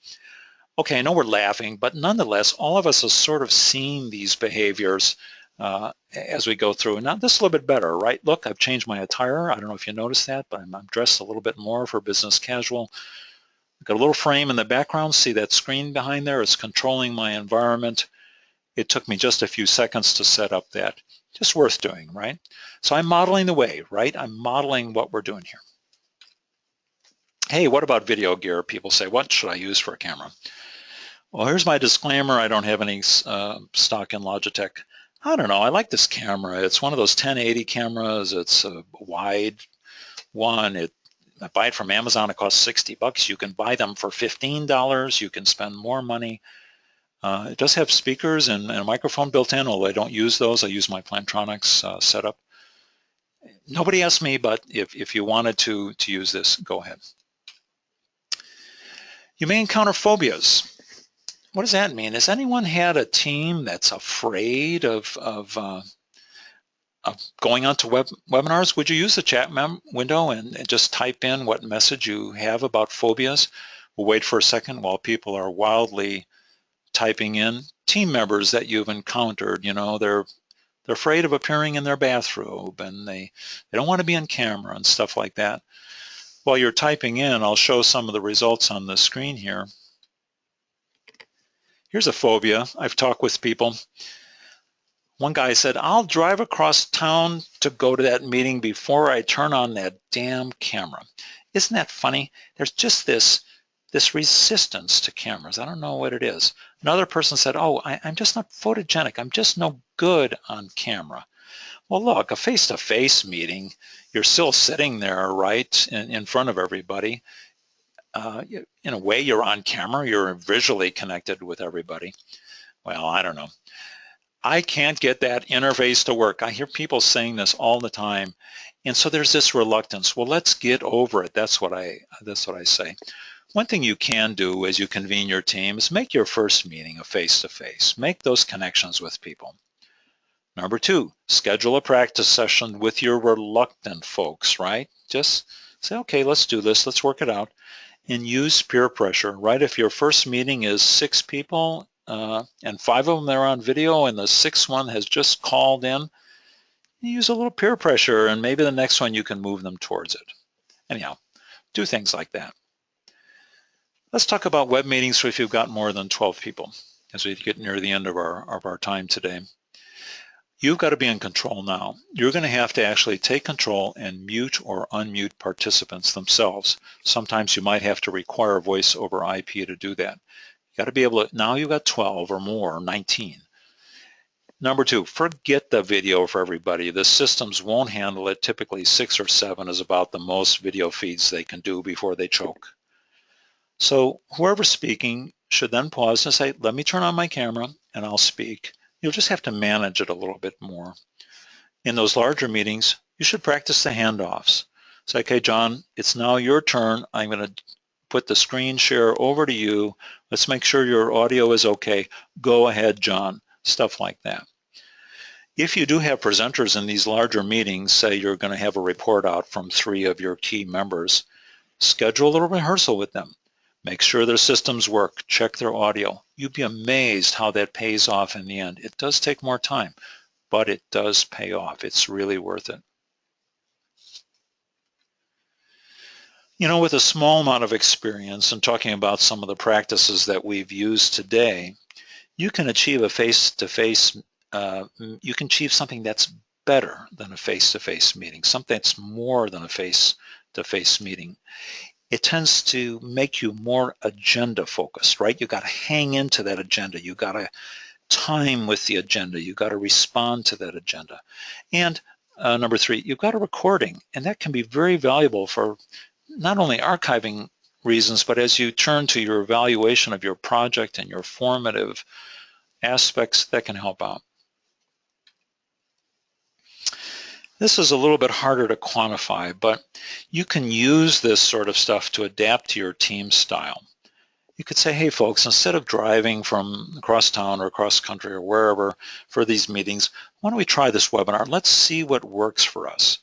Okay, I know we're laughing, but nonetheless, all of us have sort of seen these behaviors as we go through. Now this is a little bit better, right? Look, I've changed my attire. I don't know if you noticed that, but I'm dressed a little bit more for business casual. I've got a little frame in the background. See that screen behind there? It's controlling my environment. It took me just a few seconds to set up that. Just worth doing, right? So I'm modeling the way, right? I'm modeling what we're doing here. Hey, what about video gear? People say, what should I use for a camera? Well, here's my disclaimer. I don't have any stock in Logitech. I don't know. I like this camera. It's one of those 1080 cameras. It's a wide one. I buy it from Amazon. It costs $60. You can buy them for $15. You can spend more money. It does have speakers and a microphone built in, although I don't use those. I use my Plantronics setup. Nobody asked me, but if you wanted to use this, go ahead. You may encounter phobias. What does that mean? Has anyone had a team that's afraid of going onto webinars? Would you use the chat window and just type in what message you have about phobias? We'll wait for a second while people are wildly typing in. Team members that you've encountered, you know, they're afraid of appearing in their bathrobe, and they don't want to be on camera and stuff like that. While you're typing in, I'll show some of the results on the screen here. Here's a phobia. I've talked with people. One guy said, I'll drive across town to go to that meeting before I turn on that damn camera. Isn't that funny? There's just this resistance to cameras. I don't know what it is. Another person said, oh, I'm just not photogenic. I'm just no good on camera. Well, look, a face-to-face meeting, you're still sitting there, right, in front of everybody. In a way, you're on camera. You're visually connected with everybody. Well, I don't know. I can't get that interface to work. I hear people saying this all the time. And so there's this reluctance. Well, let's get over it. That's what I say. One thing you can do as you convene your team is make your first meeting a face-to-face. Make those connections with people. Number 2, schedule a practice session with your reluctant folks, right? Just say, okay, let's do this. Let's work it out. And use peer pressure, right? If your first meeting is 6 people and 5 of them are on video and the 6th one has just called in, use a little peer pressure, and maybe the next one you can move them towards it. Anyhow, do things like that. Let's talk about web meetings if you've got more than 12 people as we get near the end of our time today. You've got to be in control now. You're going to have to actually take control and mute or unmute participants themselves. Sometimes you might have to require voice over IP to do that. You got to be able to, now you've got 12 or more, 19. Number 2, forget the video for everybody. The systems won't handle it. Typically 6 or 7 is about the most video feeds they can do before they choke. So whoever's speaking should then pause and say, let me turn on my camera and I'll speak. You'll just have to manage it a little bit more. In those larger meetings, you should practice the handoffs. Say, okay, John, it's now your turn. I'm going to put the screen share over to you. Let's make sure your audio is okay. Go ahead, John. Stuff like that. If you do have presenters in these larger meetings, say you're going to have a report out from 3 of your key members, schedule a little rehearsal with them. Make sure their systems work. Check their audio. You'd be amazed how that pays off in the end. It does take more time, but it does pay off. It's really worth it. You know, with a small amount of experience and talking about some of the practices that we've used today, you can achieve a face-to-face, you can achieve something that's better than a face-to-face meeting, something that's more than a face-to-face meeting. It tends to make you more agenda focused, right? You got to hang into that agenda. You got to time with the agenda. You got to respond to that agenda. And number 3, you've got a recording, and that can be very valuable for not only archiving reasons, but as you turn to your evaluation of your project and your formative aspects, that can help out. This is a little bit harder to quantify, but you can use this sort of stuff to adapt to your team style. You could say, hey folks, instead of driving from across town or across country or wherever for these meetings, why don't we try this webinar? Let's see what works for us.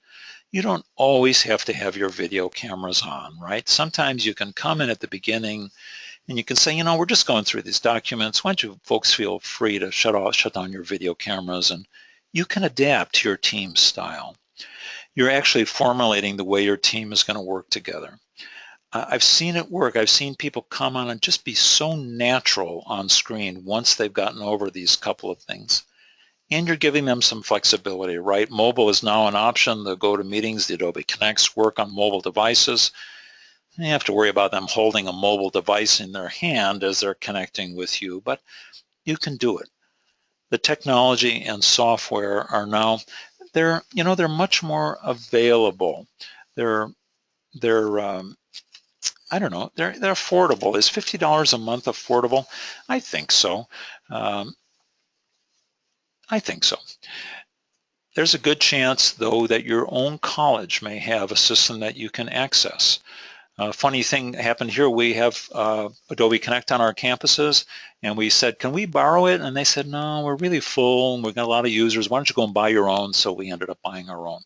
You don't always have to have your video cameras on, right? Sometimes you can come in at the beginning and you can say, you know, we're just going through these documents. Why don't you folks feel free to shut down your video cameras, and you can adapt to your team style. You're actually formulating the way your team is going to work together. I've seen it work. I've seen people come on and just be so natural on screen once they've gotten over these couple of things. And you're giving them some flexibility, right? Mobile is now an option. The GoToMeetings, the Adobe Connects work on mobile devices. You have to worry about them holding a mobile device in their hand as they're connecting with you, but you can do it. The technology and software are now, they're much more available. They're I don't know, they're affordable. Is $50 a month affordable? I think so. I think so. There's a good chance, though, that your own college may have a system that you can access. Funny thing happened here. We have Adobe Connect on our campuses, and we said, can we borrow it? And they said, no, we're really full, and we've got a lot of users. Why don't you go and buy your own? So we ended up buying our own.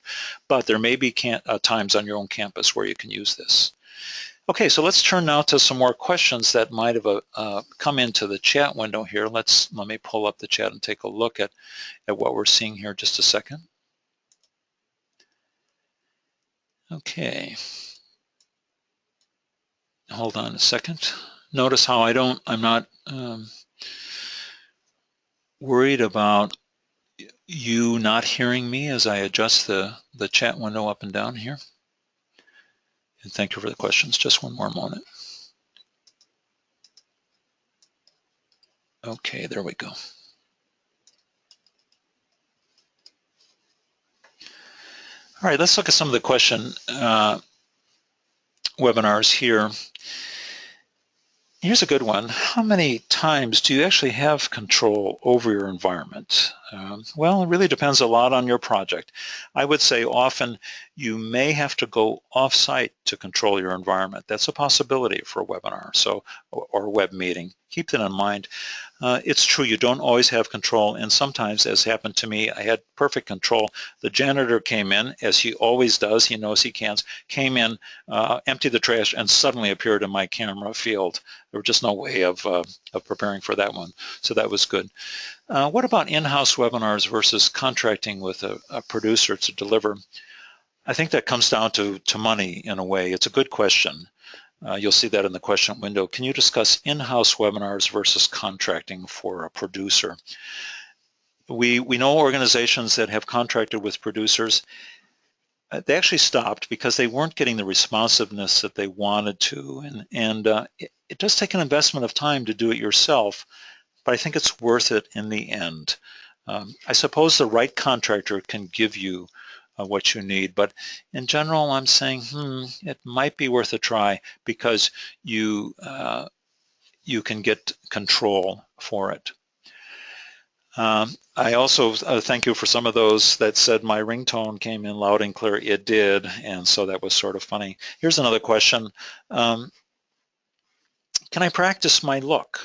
But there may be times on your own campus where you can use this. Okay, so let's turn now to some more questions that might have come into the chat window here. Let me pull up the chat and take a look at what we're seeing here just a second. Okay. Hold on a second. Notice how I'm not worried about you not hearing me as I adjust the chat window up and down here. And thank you for the questions. Just one more moment. Okay, there we go. All right, let's look at some of the question webinars here. Here's a good one. How many times do you actually have control over your environment? Well, it really depends a lot on your project. I would say often you may have to go off-site to control your environment. That's a possibility for a webinar or web meeting. Keep that in mind. It's true, you don't always have control, and sometimes, as happened to me, I had perfect control. The janitor came in, as he always does, he knows he can, came in, emptied the trash, and suddenly appeared in my camera field. There was just no way of preparing for that one, so that was good. What about in-house webinars versus contracting with a producer to deliver? I think that comes down to money in a way. It's a good question. You'll see that in the question window. Can you discuss in-house webinars versus contracting for a producer? We know organizations that have contracted with producers. They actually stopped because they weren't getting the responsiveness that they wanted to, and it does take an investment of time to do it yourself, but I think it's worth it in the end. I suppose the right contractor can give you what you need, but in general, I'm saying, it might be worth a try because you can get control for it. I also thank you for some of those that said my ringtone came in loud and clear. It did, and so that was sort of funny. Here's another question. Can I practice my look?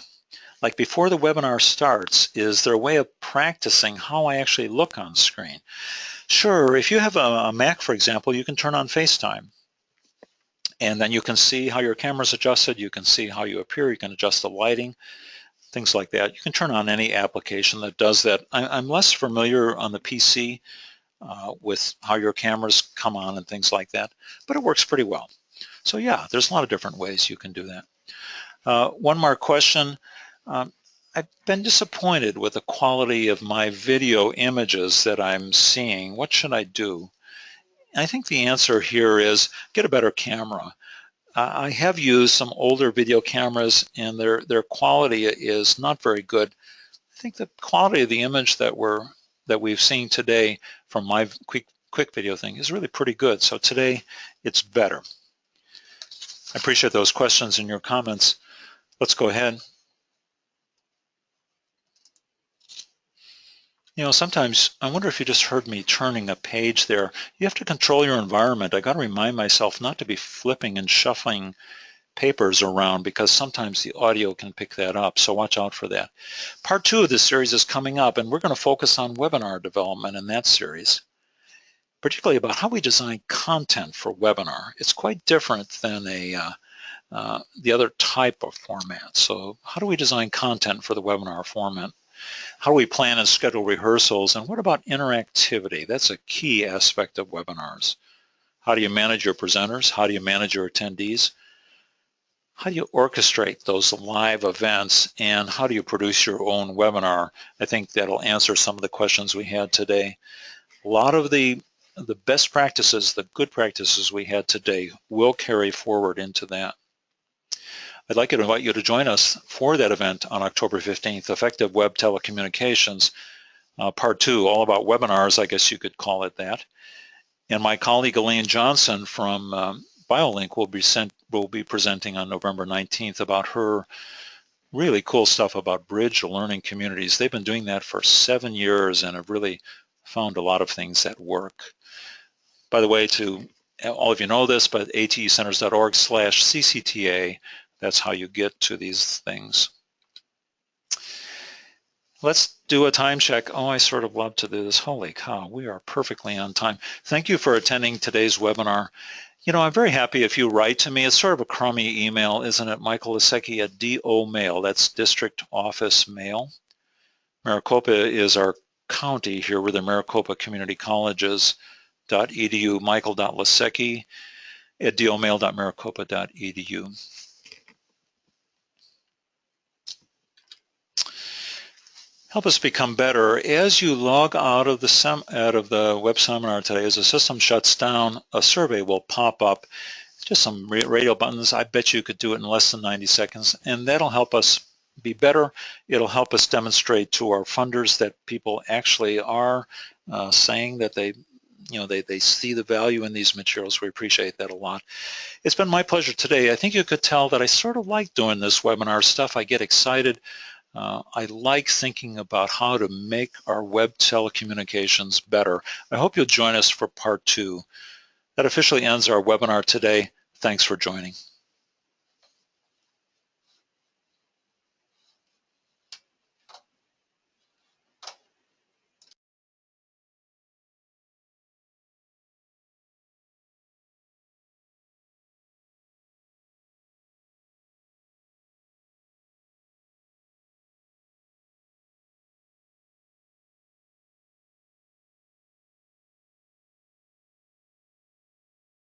Like before the webinar starts, is there a way of practicing how I actually look on screen? Sure, if you have a Mac, for example, you can turn on FaceTime. And then you can see how your camera's adjusted, you can see how you appear, you can adjust the lighting, things like that. You can turn on any application that does that. I'm less familiar on the PC with how your cameras come on and things like that, but it works pretty well. So yeah, there's a lot of different ways you can do that. One more question. I've been disappointed with the quality of my video images that I'm seeing. What should I do? I think the answer here is get a better camera. I have used some older video cameras and their quality is not very good. I think the quality of the image that we've seen today from my quick video thing is really pretty good. So today it's better. I appreciate those questions and your comments. Let's go ahead. You know, sometimes I wonder if you just heard me turning a page there. You have to control your environment. I got to remind myself not to be flipping and shuffling papers around because sometimes the audio can pick that up, so watch out for that. Part 2 of this series is coming up, and we're going to focus on webinar development in that series, particularly about how we design content for webinar. It's quite different than the other type of format. So how do we design content for the webinar format? How do we plan and schedule rehearsals? And what about interactivity? That's a key aspect of webinars. How do you manage your presenters? How do you manage your attendees? How do you orchestrate those live events? And how do you produce your own webinar? I think that'll answer some of the questions we had today. A lot of the best practices, the good practices we had today will carry forward into that. I'd like to invite you to join us for that event on October 15th, Effective Web Telecommunications, Part 2, all about webinars, I guess you could call it that. And my colleague Elaine Johnson from BioLink will be presenting on November 19th about her really cool stuff about bridge learning communities. They've been doing that for 7 years and have really found a lot of things that work. By the way, to all of you know this, but atecenters.org/CCTA, that's how you get to these things. Let's do a time check. Oh, I sort of love to do this. Holy cow, we are perfectly on time. Thank you for attending today's webinar. You know, I'm very happy if you write to me. It's sort of a crummy email, isn't it? Michael Lasecki at DO Mail. That's District Office Mail. Maricopa is our county here. We're the Maricopa Community Colleges.edu. Michael.Lasecki at domail.maricopa.edu. Help us become better. As you log out of the web seminar today, as the system shuts down, a survey will pop up. Just some radio buttons. I bet you could do it in less than 90 seconds, and that'll help us be better. It'll help us demonstrate to our funders that people actually are saying that they see the value in these materials. We appreciate that a lot. It's been my pleasure today. I think you could tell that I sort of like doing this webinar stuff. I get excited. I like thinking about how to make our web telecommunications better. I hope you'll join us for part 2. That officially ends our webinar today. Thanks for joining.